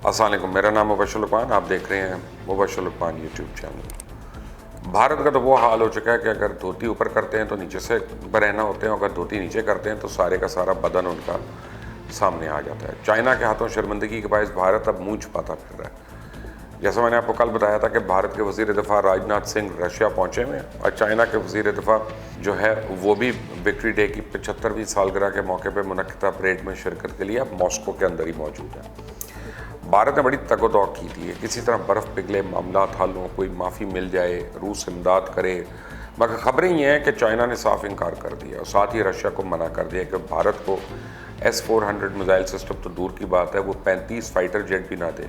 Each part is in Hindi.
अस्सलाम वालेकुम, मेरा नाम मुबशर लुकमान, आप देख रहे हैं मुबशर लुकमान यूट्यूब चैनल। भारत का तो वो हाल हो चुका है कि अगर धोती ऊपर करते हैं तो नीचे से बरहना होते हैं, अगर धोती नीचे करते हैं तो सारे का सारा बदन उनका सामने आ जाता है। चाइना के हाथों शर्मिंदगी के बायस भारत अब मुंह छुपाता फिर रहा है। जैसा मैंने आपको कल बताया था कि भारत के वज़ीर दिफा राजनाथ सिंह रशिया पहुँचे हुए हैं और चाइना के वज़ीर दिफा जो है वो भी विक्ट्री डे की 75वीं सालगिरह के मौके पर मुनक्किदा परेड में शिरकत के लिए अब मॉस्को के अंदर ही मौजूद है। भारत ने बड़ी तगोदौ की थी कि किसी तरह बर्फ़ पिघले, मामला हल हों, कोई माफ़ी मिल जाए, रूस इमदाद करे, मगर ख़बरें ये हैं कि चाइना ने साफ इनकार कर दिया और साथ ही रशिया को मना कर दिया कि भारत को S-400 मिसाइल सिस्टम तो दूर की बात है, वो 35 फाइटर जेट भी ना दे,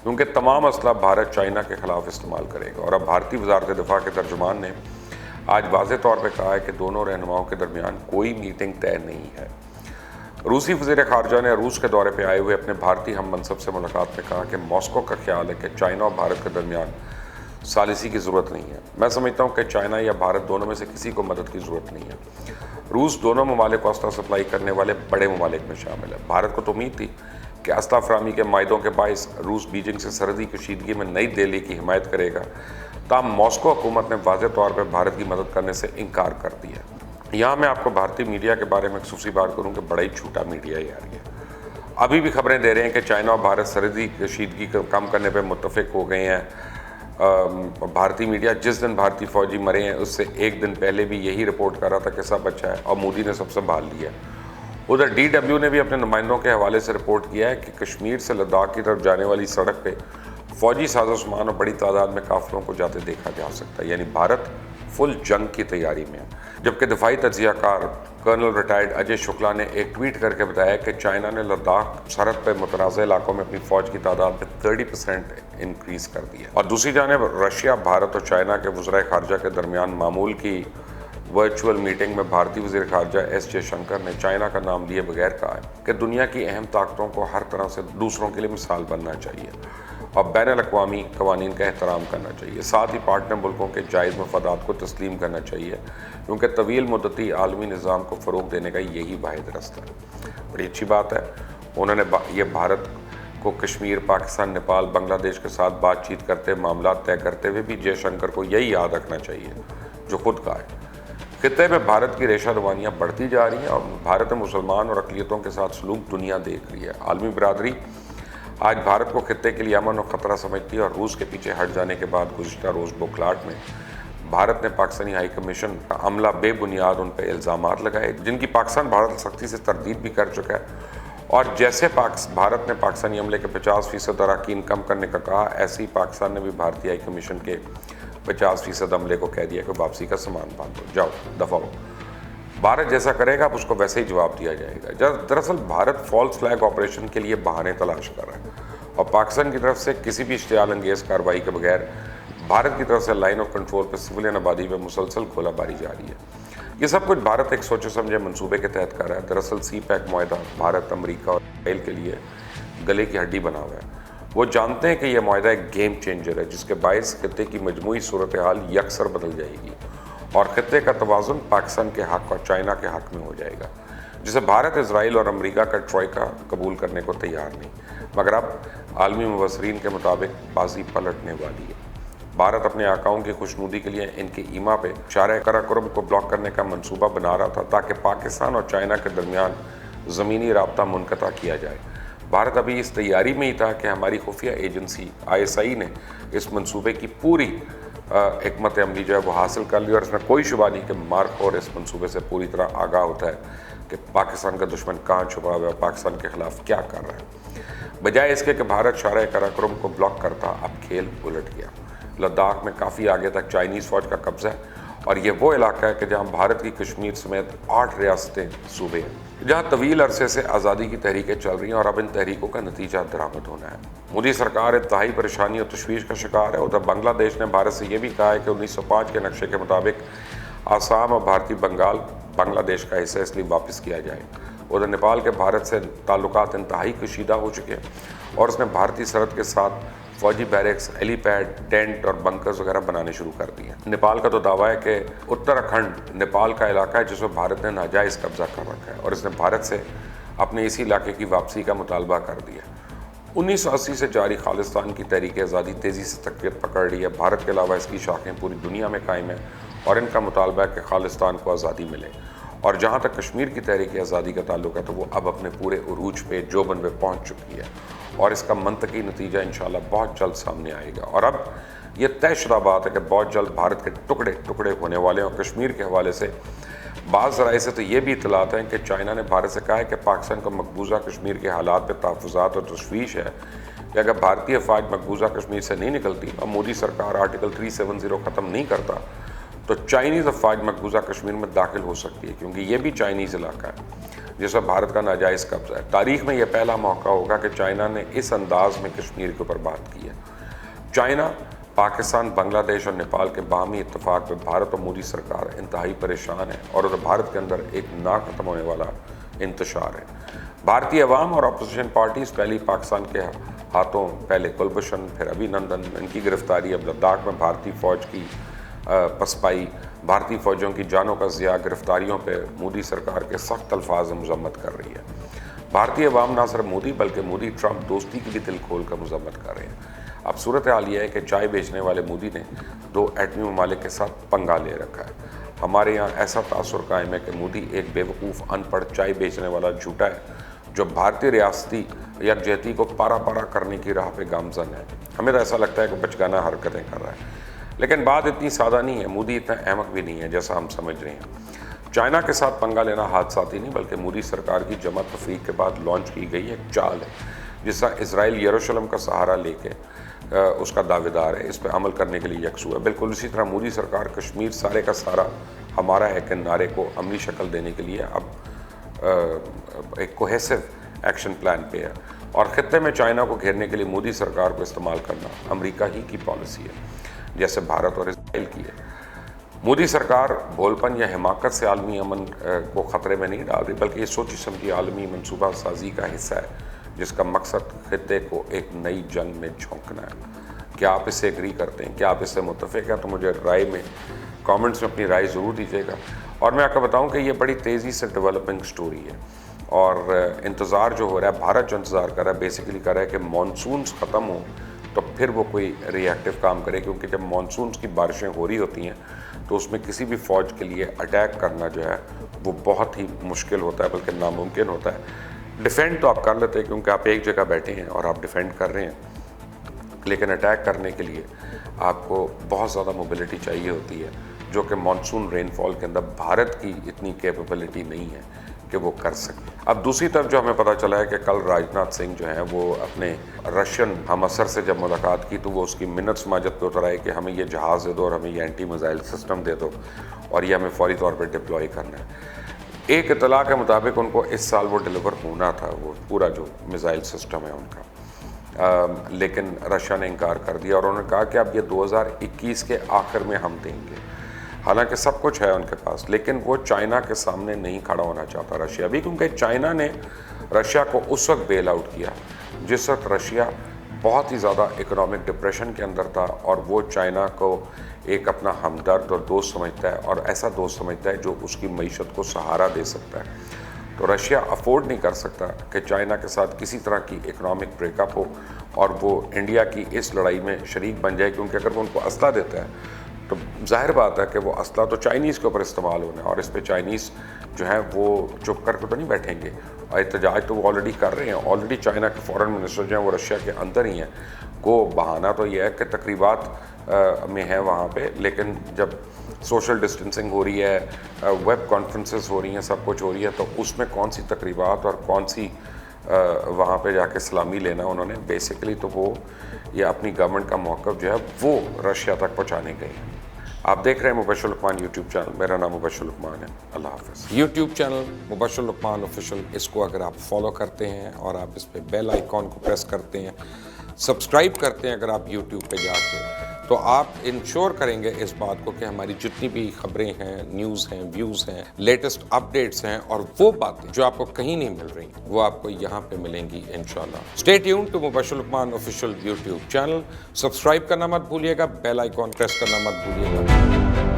क्योंकि तमाम असला भारत चाइना के ख़िलाफ़ इस्तेमाल करेगा। और अब भारतीय वज़ारत दिफा के तर्जुमान ने आज वाज़ेह तौर पर कहा है कि दोनों रहनुमाओं के दरमियान कोई मीटिंग तय नहीं है। रूसी वज़ीर ख़ारजा ने रूस के दौरे पर आए हुए अपने भारतीय हम मनसब से मुलाकात में कहा कि मॉस्को का ख्याल है कि चाइना और भारत के दरमियान सालिसी की ज़रूरत नहीं है। मैं समझता हूँ कि चाइना या भारत दोनों में से किसी को मदद की ज़रूरत नहीं है। रूस दोनों ममालिक को असला सप्लाई करने वाले बड़े ममालिक में शामिल है। भारत को तो उम्मीद थी कि असला फरामी के मायदों के बायस रूस बीजिंग से सरहदी कशीदगी में नई दिल्ली की हिमायत करेगा, ताहम मॉस्को हुकूमत ने वाज़ेह तौर पर भारत की मदद करने से इनकार कर दिया। यहाँ मैं आपको भारतीय मीडिया के बारे में खसूसी बात करूँ कि बड़ा ही झूठा मीडिया ही आ रही है। अभी भी खबरें दे रहे हैं कि चाइना और भारत सरहदी कशीदगी को कम करने पर मुत्तफिक हो गए हैं। भारतीय मीडिया जिस दिन भारतीय फौजी मरे हैं उससे एक दिन पहले भी यही रिपोर्ट कर रहा था कि सब अच्छा है और मोदी ने सब संभाल लिया। उधर DW ने भी अपने नुमाइंदों के हवाले से रिपोर्ट किया है कि कश्मीर से लद्दाख की तरफ जाने वाली सड़क पे फौजी साजो सामान और बड़ी तादाद में काफिलों को जाते देखा जा सकता है, यानी भारत फुल जंग की तैयारी में है। जबकि दिफाई तजियाकार कर्नल रिटायर्ड अजय शुक्ला ने एक ट्वीट करके बताया कि चाइना ने लद्दाख सरहद पर मुतनाज़ इलाकों में अपनी फ़ौज की तादाद में 30% इंक्रीज़ कर दी है। और दूसरी जानिब रशिया, भारत और चाइना के वज़राए ख़ारजा के दरमियान मामूल की वर्चुअल मीटिंग में भारतीय वज़ीर ख़ारजा S जयशंकर ने चाइना का नाम लिए बगैर कहा है कि दुनिया की अहम ताकतों को हर तरह से दूसरों के लिए मिसाल बनना चाहिए और बैनुल-अक़वामी क़वानीन का एहतराम करना चाहिए। साथ ही पार्टनर मुल्कों के जायज़ मफादात को तस्लीम करना चाहिए, क्योंकि तवील मुद्दती आलमी निज़ाम को फ़रोग़ देने का यही वाहिद रास्ता है। बड़ी अच्छी बात है, उन्होंने ये भारत को कश्मीर, पाकिस्तान, नेपाल, बांग्लादेश के साथ बातचीत करते, मामला तय करते हुए भी जयशंकर को यही याद रखना चाहिए जो खुद का है। खित्ते में भारत की रेशा रवानियाँ बढ़ती जा रही हैं और भारत में मुसलमान और अक़लियतों के साथ सलूक दुनिया देख रही है। आलमी बरादरी आज भारत को खित्ते के लिए अमन और ख़तरा समझती है और रूस के पीछे हट जाने के बाद गुज़िश्ता रोज़ बोखलाहट में भारत ने पाकिस्तानी हाई कमीशन का अमला बेबुनियाद उन पर इल्ज़ाम लगाए, जिनकी पाकिस्तान भारत सख्ती से तरदीद भी कर चुका है। और जैसे भारत ने पाकिस्तानी अमले के 50% अरकान कम करने का कहा, ऐसे ही पाकिस्तान ने भी भारतीय हाई कमीशन के 50% अमले को कह दिया कि वापसी का सामान बांधो, जाओ दफ़ा हो। भारत जैसा करेगा अब उसको वैसे ही जवाब दिया जाएगा। दरअसल भारत फॉल्स फ्लैग ऑपरेशन के लिए बहाने तलाश कर रहा है और पाकिस्तान की तरफ से किसी भी इश्तियाल अंगेज़ कार्रवाई के बगैर भारत की तरफ से लाइन ऑफ कंट्रोल पर सिविलियन आबादी में मुसलसल गोलाबारी जारी है। ये सब कुछ भारत एक सोचे समझे मंसूबे के तहत कर रहा है। दरअसल CPEC माहदा भारत, अमरीका और इसराइल के लिए गले की हड्डी बना हुआ है। वो जानते हैं कि यह माहदा एक गेम चेंजर है, जिसके बायस खित्ते की मजमूई सूरत हाल यकसर बदल जाएगी और खित्ते का तवाज़ुन पाकिस्तान के हक़ और चाइना के हक़ में हो जाएगा, जिसे भारत, इजराइल और अमेरिका का ट्रॉयका कबूल करने को तैयार नहीं। मगर अब आलमी मुबसरीन के मुताबिक बाजी पलटने वाली है। भारत अपने आकाओं की खुशनुदी के लिए इनके ईमा पे शारे कराकोरम को ब्लॉक करने का मंसूबा बना रहा था, ताकि पाकिस्तान और चाइना के दरमियान ज़मीनी राब्ता मुनक़ता किया जाए। भारत अभी इस तैयारी में ही था कि हमारी खुफिया एजेंसी ISI ने इस मंसूबे की पूरी हिकमत अमली जो है वो हासिल कर ली और इसमें कोई शुबा नहीं कि मार्क और इस मंसूबे से पूरी तरह आगाह होता है कि पाकिस्तान का दुश्मन कहाँ छुपा हुआ है, पाकिस्तान के ख़िलाफ़ क्या कर रहा है। बजाय इसके कि भारत शारे कराकोरम को ब्लॉक करता, अब खेल उलट गया। लद्दाख में काफ़ी आगे तक चाइनीज़ फ़ौज का कब्ज़ा है और ये वो इलाका है कि जहाँ भारत की कश्मीर समेत 8 रियासतें सूबे हैं, जहाँ तवील अरसे से आज़ादी की तहरीकें चल रही हैं और अब इन तहरीकों का नतीजा दरामद होना है। मोदी सरकार इंतहाई परेशानी और तशवीश का शिकार है। उधर बांग्लादेश ने भारत से ये भी कहा है कि 1905 के नक्शे के मुताबिक आसाम और भारतीय बंगाल बांग्लादेश का हिस्सा इसलिए वापस किया जाए। उधर नेपाल के भारत से ताल्लुकात इंतहाई कशीदा हो चुके हैं और उसने भारतीय सरहद के साथ फौजी बैरक्स, हेलीपैड, टेंट और बंकर्स वगैरह बनाने शुरू कर दिए। नेपाल का तो दावा है कि उत्तराखंड नेपाल का इलाका है जिसमें भारत ने नाजायज़ कब्जा कर रखा है और इसने भारत से अपने इसी इलाके की वापसी का मुतालबा कर दिया। 1980 से जारी खालिस्तान की तहरीक आज़ादी तेज़ी से तक़वियत पकड़ रही है। भारत के अलावा इसकी शाखें पूरी दुनिया में कायम हैं और इनका मुतालबा है कि खालिस्तान को आज़ादी मिले। और जहाँ तक कश्मीर की तहरीक आज़ादी का ताल्लुक है तो वो अब अपने पूरे उरूज पे जोबन पे पहुँच चुकी है और इसका मंतकी नतीजा इंशाल्लाह बहुत जल्द सामने आएगा। और अब ये तयशुदा बात है कि बहुत जल्द भारत के टुकड़े टुकड़े होने वाले हैं। और कश्मीर के हवाले से बाज़ ज़राए से तो ये भी इतलात हैं कि चाइना ने भारत से कहा है कि पाकिस्तान को मकबूजा कश्मीर के हालात पर तहफ़्फ़ुज़ात और तशवीश है कि अगर भारतीय फ़ौज मकबूजा कश्मीर से नहीं निकलती और मोदी सरकार आर्टिकल 370 ख़त्म नहीं करता तो चाइनीज़ अफवाज मकबूजा कश्मीर में दाखिल हो सकती है, क्योंकि ये भी चाइनीज़ इलाका है जिसमें भारत का नाजायज़ कब्ज़ा है। तारीख़ में यह पहला मौका होगा कि चाइना ने इस अंदाज में कश्मीर के ऊपर बात की है। चाइना, पाकिस्तान, बांग्लादेश और नेपाल के बाहमी इत्तफाक पर भारत और मोदी सरकार इंतहाई परेशान है और उधर भारत के अंदर एक ना ख़त्म होने वाला इंतशार है। भारतीय अवाम और अपोजिशन पार्टीज़ पहले पाकिस्तान के हाथों, पहले कुलभूषण फिर अभिनंदन, इनकी गिरफ्तारी, अब लद्दाख में भारतीय फ़ौज की पसपाई, भारतीय फ़ौजों की जानों का ज़िया, गिरफ्तारियों पर मोदी सरकार के सख्त अल्फाज में मज़म्मत कर रही है। भारतीय अवाम ना सिर्फ मोदी बल्कि मोदी ट्रंप दोस्ती की भी दिल खोल कर मज़म्मत कर रहे हैं। अब सूरत हाल यह है कि चाय बेचने वाले मोदी ने 2 एटमी ममालिक के साथ पंगा ले रखा है। हमारे यहाँ ऐसा तासुर कायम है कि मोदी एक बेवकूफ़, अनपढ़, चाय बेचने वाला झूठा है जो भारतीय रियासती यकजहती को पारा पारा करने की राह पे गामजन है। हमें तो ऐसा लगता है कि बचकाना हरकतें कर रहा है, लेकिन बात इतनी सादा नहीं है। मोदी इतना अहमक भी नहीं है जैसा हम समझ रहे हैं। चाइना के साथ पंगा लेना हादसाती नहीं बल्कि मोदी सरकार की जमा तफरीक के बाद लॉन्च की गई एक चाल है जिसका इसराइल यरूशलेम का सहारा लेके उसका दावेदार है, इस पर अमल करने के लिए यकसू है। बिल्कुल इसी तरह मोदी सरकार कश्मीर सारे का सारा हमारा है के नारे को अमली शक्ल देने के लिए अब एक कोहेसिव एक्शन प्लान पे है और ख़ित्ते में चाइना को घेरने के लिए मोदी सरकार को इस्तेमाल करना अमेरिका ही की पॉलिसी है, जैसे भारत और इसराइल की है। मोदी सरकार भोलपन या हिमाकत से आलमी अमन को ख़तरे में नहीं डाल रही बल्कि ये सोची समझी आलमी मनसूबा साजी का हिस्सा है जिसका मकसद खित्ते को एक नई जंग में झोंकना है। क्या आप इससे एग्री करते हैं? क्या आप इससे मुत्तफ़िक़ हैं? तो मुझे राय में कमेंट्स में अपनी राय ज़रूर दीजिएगा। और मैं आपको बताऊं कि ये बड़ी तेज़ी से डेवलपिंग स्टोरी है और इंतज़ार जो हो रहा है, भारत जो इंतज़ार कर रहा है बेसिकली कर रहा है कि मानसून्स ख़त्म हो तो फिर वो कोई रिएक्टिव काम करे, क्योंकि जब मानसून्स की बारिशें हो रही होती हैं तो उसमें किसी भी फ़ौज के लिए अटैक करना जो है वो बहुत ही मुश्किल होता है, बल्कि नामुमकिन होता है। डिफेंड तो आप कर लेते हैं क्योंकि आप एक जगह बैठे हैं और आप डिफेंड कर रहे हैं, लेकिन अटैक करने के लिए आपको बहुत ज़्यादा मोबिलिटी चाहिए होती है जो कि मानसून रेनफॉल के अंदर भारत की इतनी कैपेबिलिटी नहीं है कि वो कर सके। अब दूसरी तरफ जो हमें पता चला है कि कल राजनाथ सिंह जो हैं वो अपने रशियन हमअसर से जब मुलाकात की तो वो उसकी मिन्नत माजत पे उतर आए कि हमें ये जहाज़ दे दो और हमें ये एंटी मिसाइल सिस्टम दे दो और ये हमें फौरी तौर पर डिप्लॉय करना है। एक इतला के मुताबिक उनको इस साल वो डिलीवर होना था, वो पूरा जो मिसाइल सिस्टम है उनका, लेकिन रशिया ने इनकार कर दिया और उन्होंने कहा कि अब ये 2021 के आखिर में हम देंगे। हालांकि सब कुछ है उनके पास, लेकिन वो चाइना के सामने नहीं खड़ा होना चाहता रशिया भी, क्योंकि चाइना ने रशिया को उस वक्त बेल आउट किया जिस वक्त रशिया बहुत ही ज़्यादा इकोनॉमिक डिप्रेशन के अंदर था और वो चाइना को एक अपना हमदर्द और दोस्त समझता है और ऐसा दोस्त समझता है जो उसकी मईशत को सहारा दे सकता है। तो रशिया अफोर्ड नहीं कर सकता कि चाइना के साथ किसी तरह की इकोनॉमिक ब्रेकअप हो और वो इंडिया की इस लड़ाई में शरीक बन जाए, क्योंकि अगर वो उनको असला देता है तो जाहिर बात है कि वो असला तो चाइनीज़ के ऊपर इस्तेमाल होना है और इस पर चाइनीज़ जो है वो चुप करके तो नहीं बैठेंगे और एहतजाज तो वो ऑलरेडी कर रहे हैं। ऑलरेडी चाइना के फॉरेन मिनिस्टर जो हैं वो रशिया के अंदर ही हैं। को बहाना तो यह है कि तकरीबात में है वहाँ पे, लेकिन जब सोशल डिस्टेंसिंग हो रही है, वेब कॉन्फ्रेंसेस हो रही हैं, सब कुछ हो रही है, तो उसमें कौन सी तकरीबात और कौन सी वहाँ पे जाके सलामी लेना उन्होंने बेसिकली तो वो ये अपनी गवर्नमेंट का मौक़िफ़ जो है वो रशिया तक पहुँचाने गए हैं। आप देख रहे हैं मुबश्शिर लुकमान यूट्यूब चैनल। मेरा नाम मुबश्शिर लुकमान है। अल्लाह हाफ़िज़। YouTube channel Mubashshir Luqman official, इसको अगर आप फॉलो करते हैं और आप इस पर बेल आइकॉन को प्रेस करते हैं, सब्सक्राइब करते हैं अगर आप यूट्यूब पे जाके, तो आप इंश्योर करेंगे इस बात को कि हमारी जितनी भी खबरें हैं, न्यूज़ हैं, व्यूज़ हैं, लेटेस्ट अपडेट्स हैं और वो बातें जो आपको कहीं नहीं मिल रही वो आपको यहाँ पे मिलेंगी इंशाल्लाह। Stay tuned to Mubashir Luqman official YouTube channel. Subscribe करना मत भूलिएगा, बेल आइकॉन प्रेस करना मत भूलिएगा।